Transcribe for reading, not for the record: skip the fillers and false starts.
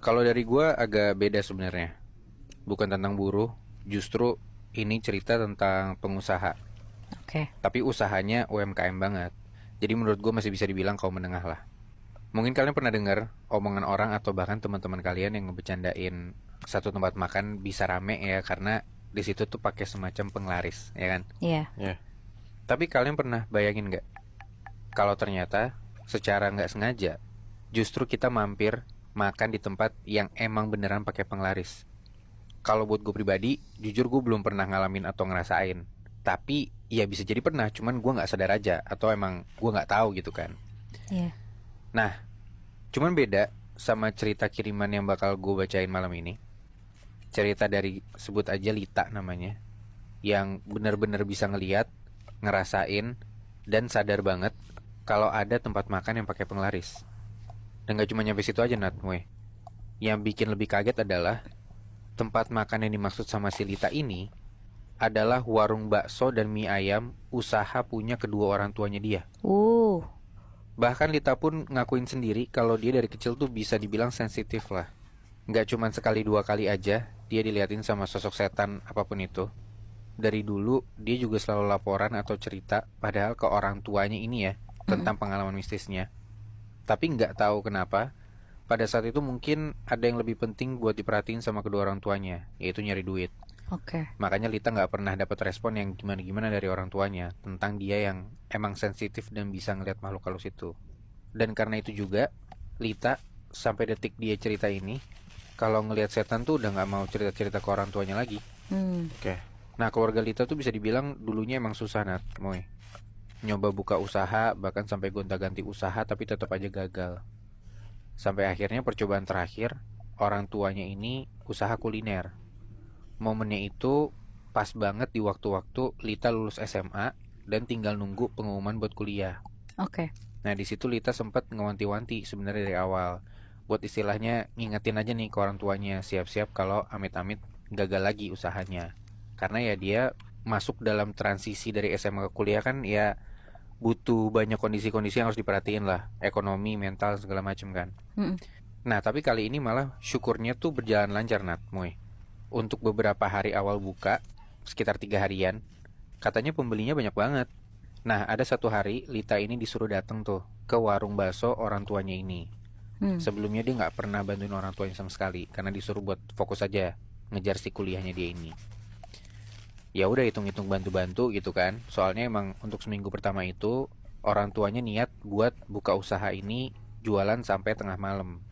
Kalau dari gua agak beda sebenarnya. Bukan tentang buruh, justru ini cerita tentang pengusaha. Oke. Tapi usahanya UMKM banget. Jadi menurut gua masih bisa dibilang kaum menengah lah. Mungkin kalian pernah dengar omongan orang atau bahkan teman-teman kalian yang ngebecandain satu tempat makan bisa rame ya karena di situ tuh pakai semacam penglaris, ya kan? Iya. Ya, Tapi kalian pernah bayangin nggak kalau ternyata secara nggak sengaja justru kita mampir makan di tempat yang emang beneran pakai penglaris? Kalau buat gue pribadi, jujur gue belum pernah ngalamin atau ngerasain. Tapi ya bisa jadi pernah, cuman gue nggak sadar aja atau emang gue nggak tahu gitu kan. Iya. Nah, cuman beda sama cerita kiriman yang bakal gue bacain malam ini. Cerita dari sebut aja Lita namanya, yang bener-bener bisa ngeliat, ngerasain, dan sadar banget kalau ada tempat makan yang pakai penglaris. Dan gak cuma nyampe situ aja Nat, weh. Yang bikin lebih kaget adalah tempat makan yang dimaksud sama si Lita ini adalah warung bakso dan mie ayam usaha punya kedua orang tuanya dia. Uh. Bahkan Lita pun ngakuin sendiri kalau dia dari kecil tuh bisa dibilang sensitif lah. Nggak cuman sekali dua kali aja dia diliatin sama sosok setan apapun itu. Dari dulu dia juga selalu laporan atau cerita padahal ke orang tuanya ini ya tentang pengalaman mistisnya. Tapi nggak tahu kenapa pada saat itu mungkin ada yang lebih penting buat diperhatiin sama kedua orang tuanya, yaitu nyari duit. Oke. Makanya Lita nggak pernah dapat respon yang gimana-gimana dari orang tuanya tentang dia yang emang sensitif dan bisa ngeliat makhluk halus itu. Dan karena itu juga, Lita sampai detik dia cerita ini, kalau ngelihat setan tuh udah nggak mau cerita-cerita ke orang tuanya lagi. oke. Nah, keluarga Lita tuh bisa dibilang dulunya emang susah Nat, Moy. Nyoba buka usaha, bahkan sampai gonta-ganti usaha tapi tetap aja gagal. Sampai akhirnya percobaan terakhir, orang tuanya ini usaha kuliner. Momennya itu pas banget di waktu-waktu Lita lulus SMA dan tinggal nunggu pengumuman buat kuliah. Oke. Nah, di situ Lita sempat ngewanti-wanti sebenarnya dari awal. Buat istilahnya ngingetin aja nih ke orang tuanya, siap-siap kalau amit-amit gagal lagi usahanya. Karena ya dia masuk dalam transisi dari SMA ke kuliah kan ya butuh banyak kondisi-kondisi yang harus diperhatiin lah, ekonomi, mental segala macam kan. Mm-mm. Nah, tapi kali ini malah syukurnya tuh berjalan lancar Nat, Moy. Untuk beberapa hari awal buka, sekitar 3 harian, katanya pembelinya banyak banget. Nah, ada satu hari Lita ini disuruh datang tuh ke warung bakso orang tuanya ini. Sebelumnya dia nggak pernah bantuin orang tuanya sama sekali karena disuruh buat fokus aja ngejar si kuliahnya dia ini. Ya udah hitung-hitung bantu-bantu gitu kan. Soalnya emang untuk seminggu pertama itu orang tuanya niat buat buka usaha ini jualan sampai tengah malam.